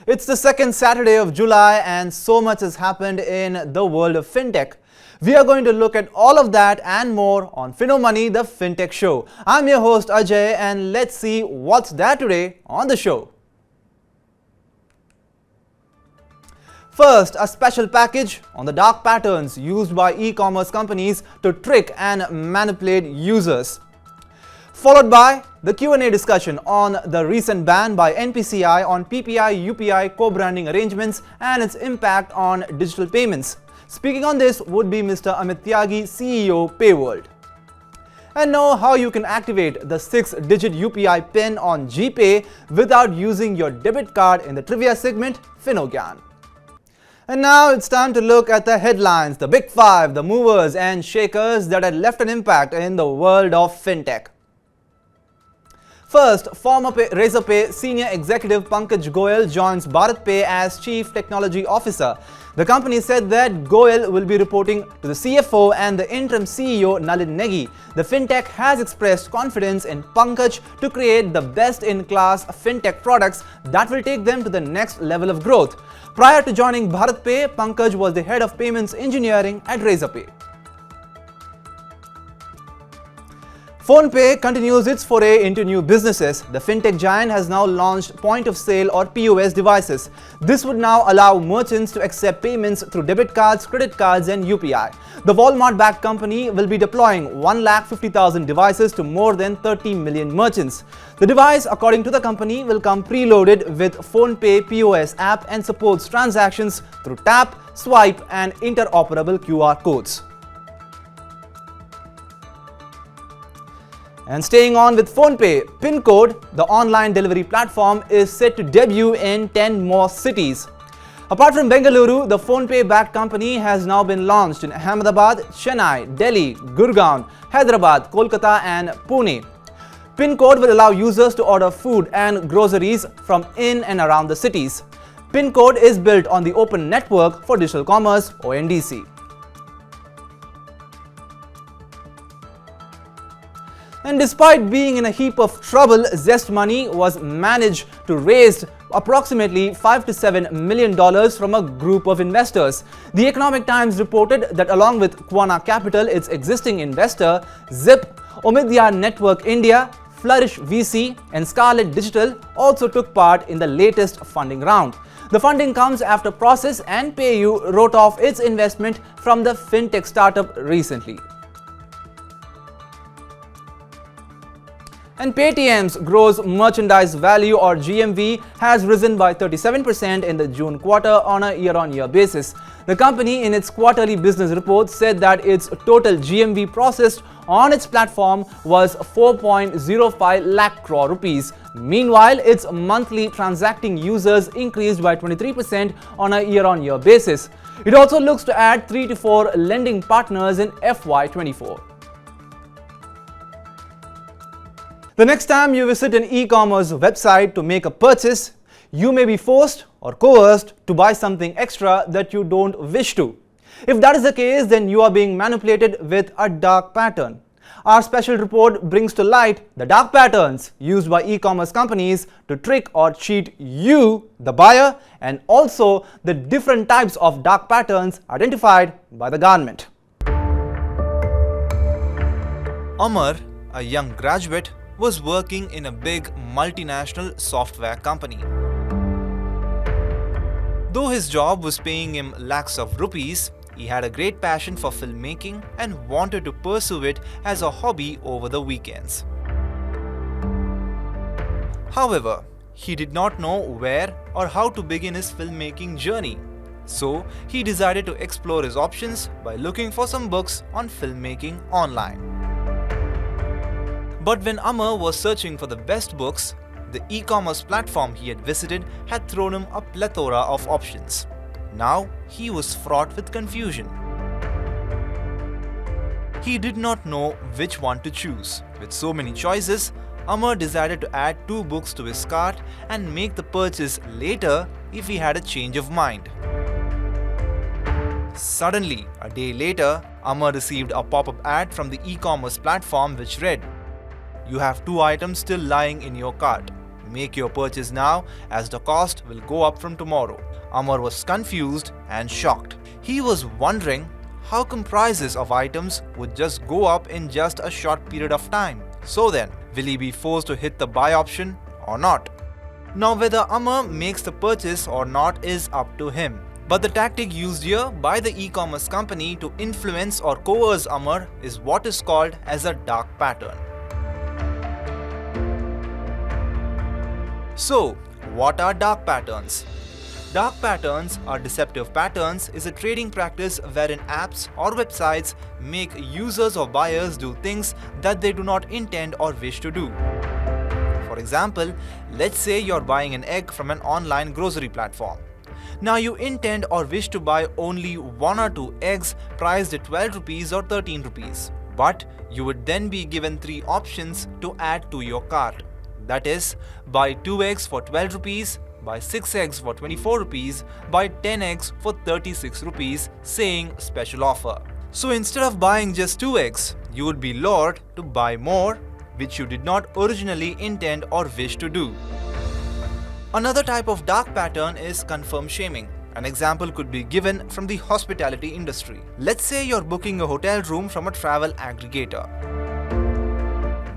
It's the second Saturday of July and so much has happened in the world of fintech. We are going to look at all of that and more on Finomoney, the fintech show. I'm your host Ajay and let's see what's there today on the show. First, a special package on the dark patterns used by e-commerce companies to trick and manipulate users. Followed by the Q&A discussion on the recent ban by NPCI on PPI-UPI co-branding arrangements and its impact on digital payments. Speaking on this would be Mr. Amit Tyagi, CEO, Payworld. And know how you can activate the 6-digit UPI PIN on GPay without using your debit card in the trivia segment Finogyan. And now it's time to look at the headlines, the big five, the movers and shakers that had left an impact in the world of fintech. First, former Razorpay senior executive Pankaj Goyal joins BharatPay as Chief Technology Officer. The company said that Goyal will be reporting to the CFO and the interim CEO Nalin Negi. The fintech has expressed confidence in Pankaj to create the best-in-class fintech products that will take them to the next level of growth. Prior to joining BharatPay, Pankaj was the head of payments engineering at Razorpay. PhonePe continues its foray into new businesses. The fintech giant has now launched point-of-sale or POS devices. This would now allow merchants to accept payments through debit cards, credit cards and UPI. The Walmart-backed company will be deploying 150,000 devices to more than 30 million merchants. The device, according to the company, will come preloaded with PhonePe POS app and supports transactions through tap, swipe and interoperable QR codes. And staying on with PhonePe, PinCode, the online delivery platform, is set to debut in 10 more cities. Apart from Bengaluru, the PhonePe-backed company has now been launched in Ahmedabad, Chennai, Delhi, Gurgaon, Hyderabad, Kolkata and Pune. PinCode will allow users to order food and groceries from in and around the cities. PinCode is built on the Open Network for Digital Commerce, ONDC. And despite being in a heap of trouble, Zest Money was managed to raise approximately $5 to $7 million from a group of investors. The Economic Times reported that along with Quana Capital, its existing investor, Zip, Omidyar Network India, Flourish VC and Scarlet Digital also took part in the latest funding round. The funding comes after Process and PayU wrote off its investment from the fintech startup recently. And Paytm's gross merchandise value or GMV has risen by 37% in the June quarter on a year-on-year basis. The company in its quarterly business report said that its total GMV processed on its platform was 4.05 lakh crore rupees. Meanwhile, its monthly transacting users increased by 23% on a year-on-year basis. It also looks to add 3 to 4 lending partners in FY24. The next time you visit an e-commerce website to make a purchase, you may be forced or coerced to buy something extra that you don't wish to. If that is the case, then you are being manipulated with a dark pattern. Our special report brings to light the dark patterns used by e-commerce companies to trick or cheat you, the buyer, and also the different types of dark patterns identified by the government. Amar, a young graduate, was working in a big multinational software company. Though his job was paying him lakhs of rupees, he had a great passion for filmmaking and wanted to pursue it as a hobby over the weekends. However, he did not know where or how to begin his filmmaking journey. So, he decided to explore his options by looking for some books on filmmaking online. But when Amar was searching for the best books, the e-commerce platform he had visited had thrown him a plethora of options. Now, he was fraught with confusion. He did not know which one to choose. With so many choices, Amar decided to add 2 books to his cart and make the purchase later if he had a change of mind. Suddenly, a day later, Amar received a pop-up ad from the e-commerce platform which read, "You have 2 items still lying in your cart. Make your purchase now as the cost will go up from tomorrow. Amar was confused and shocked. He was wondering how come prices of items would just go up in just a short period of time. So then, will he be forced to hit the buy option or not? Now whether Amar makes the purchase or not is up to him. But the tactic used here by the e-commerce company to influence or coerce Amar is what is called as a dark pattern. So, what are dark patterns? Dark patterns or deceptive patterns is a trading practice wherein apps or websites make users or buyers do things that they do not intend or wish to do. For example, let's say you're buying an egg from an online grocery platform. Now you intend or wish to buy only 1 or 2 eggs priced at 12 rupees or 13 rupees. But you would then be given 3 options to add to your cart. That is, buy 2 eggs for 12 rupees, buy 6 eggs for 24 rupees, buy 10 eggs for 36 rupees, saying special offer. So instead of buying just 2 eggs, you would be lured to buy more, which you did not originally intend or wish to do. Another type of dark pattern is confirm shaming. An example could be given from the hospitality industry. Let's say you're booking a hotel room from a travel aggregator.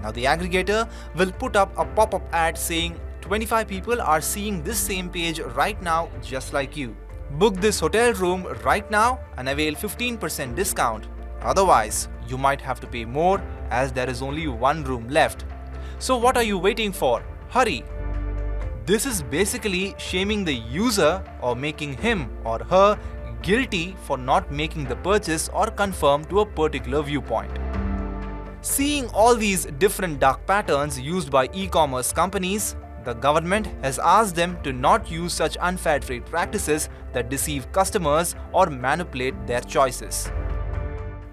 Now the aggregator will put up a pop-up ad saying 25 people are seeing this same page right now just like you. Book this hotel room right now and avail 15% discount. Otherwise, you might have to pay more as there is only 1 room left. So what are you waiting for? Hurry! This is basically shaming the user or making him or her guilty for not making the purchase or confirm to a particular viewpoint. Seeing all these different dark patterns used by e-commerce companies, the government has asked them to not use such unfair trade practices that deceive customers or manipulate their choices.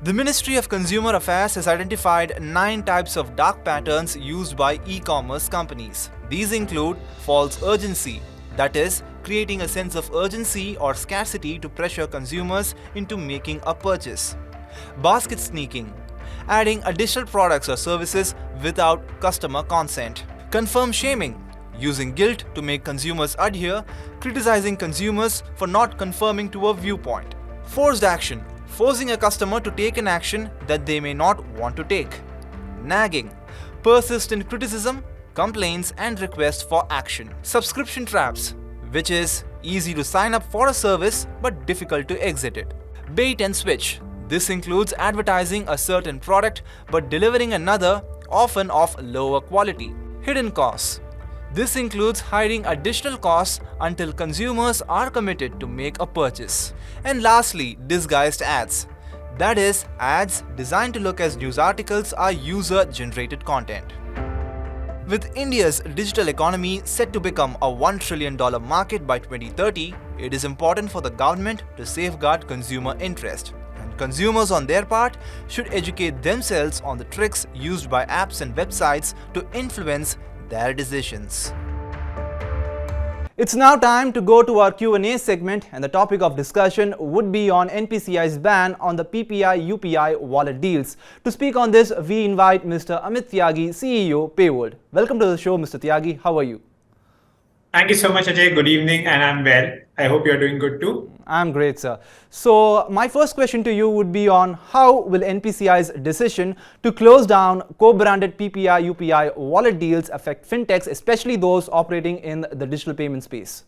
The Ministry of Consumer Affairs has identified 9 types of dark patterns used by e-commerce companies. These include false urgency, that is, creating a sense of urgency or scarcity to pressure consumers into making a purchase. Basket sneaking, adding additional products or services without customer consent. Confirm shaming, using guilt to make consumers adhere, criticizing consumers for not conforming to a viewpoint. Forced action, forcing a customer to take an action that they may not want to take. Nagging, persistent criticism, complaints and requests for action. Subscription traps, which is easy to sign up for a service but difficult to exit it. Bait and switch. This includes advertising a certain product but delivering another, often of lower quality. Hidden costs. This includes hiding additional costs until consumers are committed to make a purchase. And lastly, disguised ads. That is, ads designed to look as news articles or user-generated content. With India's digital economy set to become a $1 trillion market by 2030, it is important for the government to safeguard consumer interest. Consumers on their part should educate themselves on the tricks used by apps and websites to influence their decisions. It's now time to go to our Q&A segment, and the topic of discussion would be on NPCI's ban on the PPI-UPI wallet deals. To speak on this, we invite Mr. Amit Tyagi, CEO, Payworld. Welcome to the show, Mr. Tyagi. How are you? Thank you so much, Ajay. Good evening, and I'm well. I hope you're doing good too. I'm great, sir. So, my first question to you would be on how will NPCI's decision to close down co-branded PPI-UPI wallet deals affect fintechs, especially those operating in the digital payment space?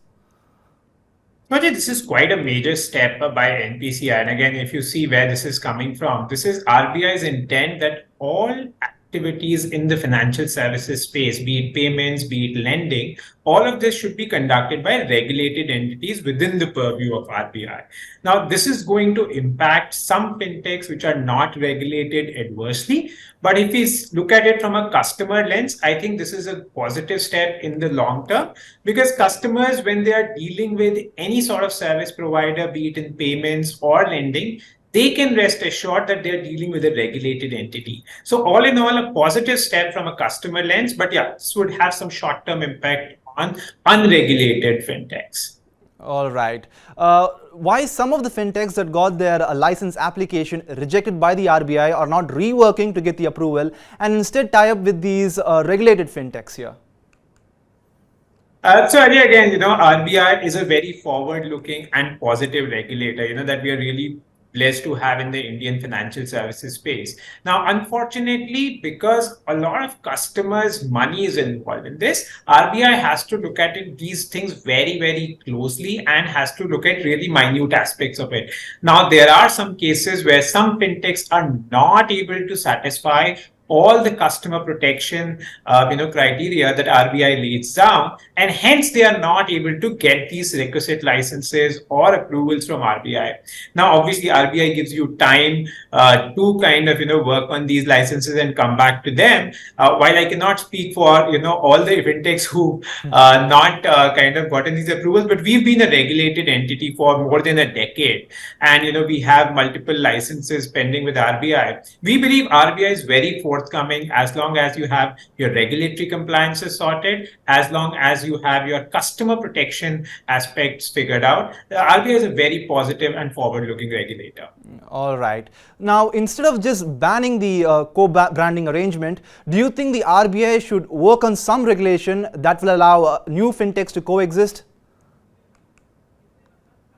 Ajay, this is quite a major step by NPCI. And again, if you see where this is coming from, this is RBI's intent that all activities in the financial services space, be it payments, be it lending, all of this should be conducted by regulated entities within the purview of RBI. Now, this is going to impact some fintechs which are not regulated adversely. But if we look at it from a customer lens, I think this is a positive step in the long term, because customers, when they are dealing with any sort of service provider, be it in payments or lending, they can rest assured that they're dealing with a regulated entity. So all in all, a positive step from a customer lens, but yeah, this would have some short-term impact on unregulated fintechs. All right. Why some of the fintechs that got their license application rejected by the RBI are not reworking to get the approval and instead tie up with these regulated fintechs here? So Ajay, again, RBI is a very forward-looking and positive regulator, that we are really blessed to have in the Indian financial services space. Now, unfortunately, because a lot of customers' money is involved in this, RBI has to look at these things very, very closely and has to look at really minute aspects of it. Now, there are some cases where some fintechs are not able to satisfy all the customer protection criteria that RBI lays down, and hence they are not able to get these requisite licenses or approvals from RBI. Now, obviously, RBI gives you time to kind of work on these licenses and come back to them. While I cannot speak for all the fintechs who not kind of gotten these approvals, but we've been a regulated entity for more than a decade, and we have multiple licenses pending with RBI. We believe RBI is very forthcoming as long as you have your regulatory compliances sorted, as long as you have your customer protection aspects figured out. The RBI is a very positive and forward-looking regulator. All right. Now, instead of just banning the co-branding arrangement, do you think the RBI should work on some regulation that will allow new fintechs to coexist?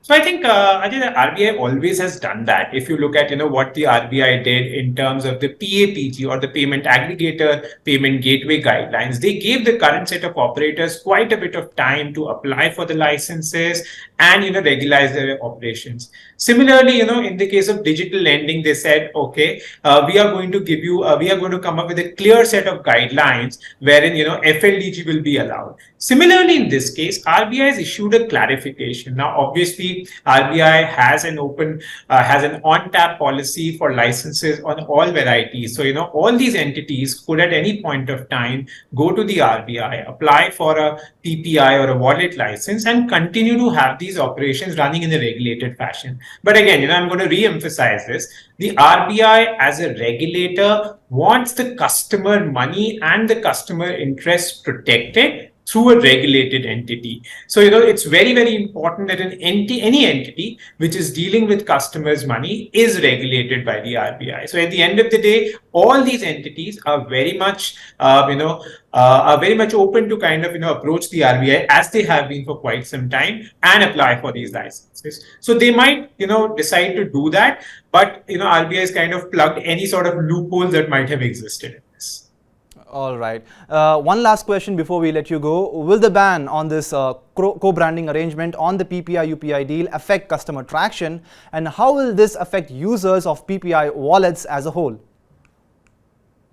So I think the RBI always has done that. If you look at what the RBI did in terms of the PAPG, or the Payment Aggregator Payment Gateway Guidelines, they gave the current set of operators quite a bit of time to apply for the licenses and regularize their operations. Similarly, in the case of digital lending, they said, okay, we are going to come up with a clear set of guidelines wherein FLDG will be allowed. Similarly, in this case, RBI has issued a clarification. Now, obviously, RBI has an on-tap policy for licenses on all varieties. So, all these entities could at any point of time go to the RBI, apply for a PPI or a wallet license, and continue to have these operations running in a regulated fashion. But again, I'm going to re-emphasize this. The RBI as a regulator wants the customer money and the customer interests protected through a regulated entity. So, it's very, very important that any entity which is dealing with customers' money is regulated by the RBI. So, at the end of the day, all these entities are very much, open to kind of, approach the RBI as they have been for quite some time and apply for these licenses. So, they might, decide to do that, but, RBI has kind of plugged any sort of loophole that might have existed in this. All right. One last question before we let you go. Will the ban on this co-branding arrangement on the PPI-UPI deal affect customer traction? And how will this affect users of PPI wallets as a whole?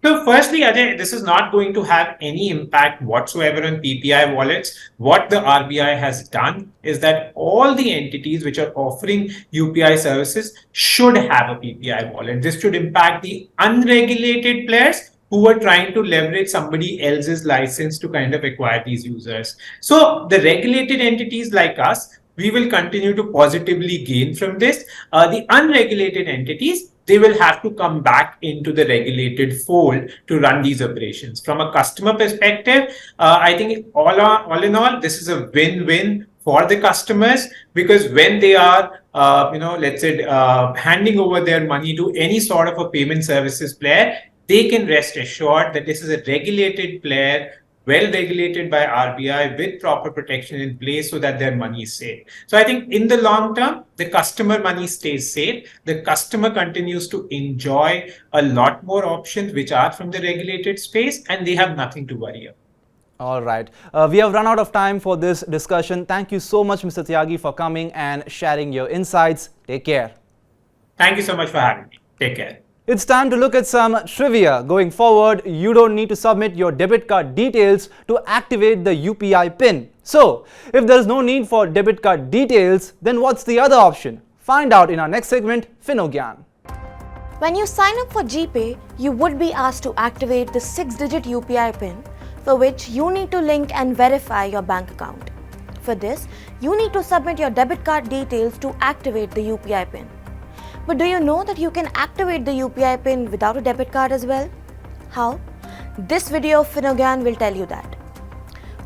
So firstly, Ajay, this is not going to have any impact whatsoever on PPI wallets. What the RBI has done is that all the entities which are offering UPI services should have a PPI wallet. This should impact the unregulated players who are trying to leverage somebody else's license to kind of acquire these users. So the regulated entities like us, we will continue to positively gain from this. The unregulated entities, they will have to come back into the regulated fold to run these operations. From a customer perspective, I think all in all, this is a win-win for the customers, because when they are, let's say, handing over their money to any sort of a payment services player, they can rest assured that this is a regulated player, well regulated by RBI with proper protection in place so that their money is safe. So I think in the long term, the customer money stays safe. The customer continues to enjoy a lot more options which are from the regulated space, and they have nothing to worry about. All right. We have run out of time for this discussion. Thank you so much, Mr. Tyagi, for coming and sharing your insights. Take care. Thank you so much for having me. Take care. It's time to look at some trivia. Going forward, you don't need to submit your debit card details to activate the UPI PIN. So, if there's no need for debit card details, then what's the other option? Find out in our next segment, Finogyan. When you sign up for GPay, you would be asked to activate the 6-digit UPI PIN, for which you need to link and verify your bank account. For this, you need to submit your debit card details to activate the UPI PIN. But do you know that you can activate the UPI PIN without a debit card as well? How? This video of Finogyan will tell you that.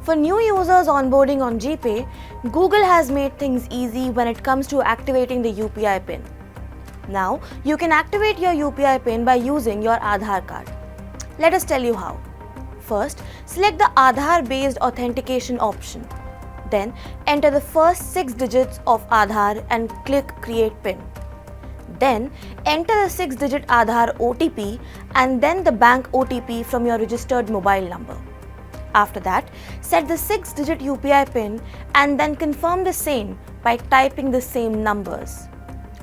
For new users onboarding on GPay, Google has made things easy when it comes to activating the UPI PIN. Now, you can activate your UPI PIN by using your Aadhaar card. Let us tell you how. First, select the Aadhaar-based authentication option. Then enter the first 6 digits of Aadhaar and click Create PIN. Then enter the 6-digit Aadhaar OTP and then the bank OTP from your registered mobile number. After that, set the 6-digit UPI PIN and then confirm the same by typing the same numbers.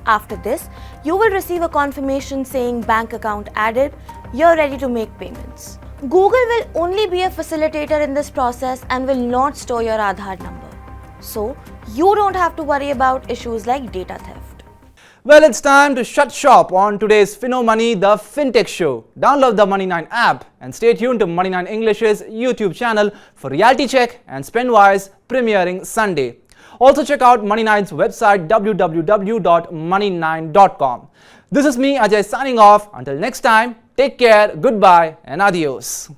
After this, you will receive a confirmation saying bank account added, you're ready to make payments. Google will only be a facilitator in this process and will not store your Aadhaar number. So, you don't have to worry about issues like data theft. Well, it's time to shut shop on today's Finomoney, the FinTech show. Download the Money9 app and stay tuned to Money9 English's YouTube channel for reality check and Spendwise premiering Sunday. Also check out Money9's website www.money9.com. This is me, Ajay, signing off. Until next time, take care, goodbye and adios.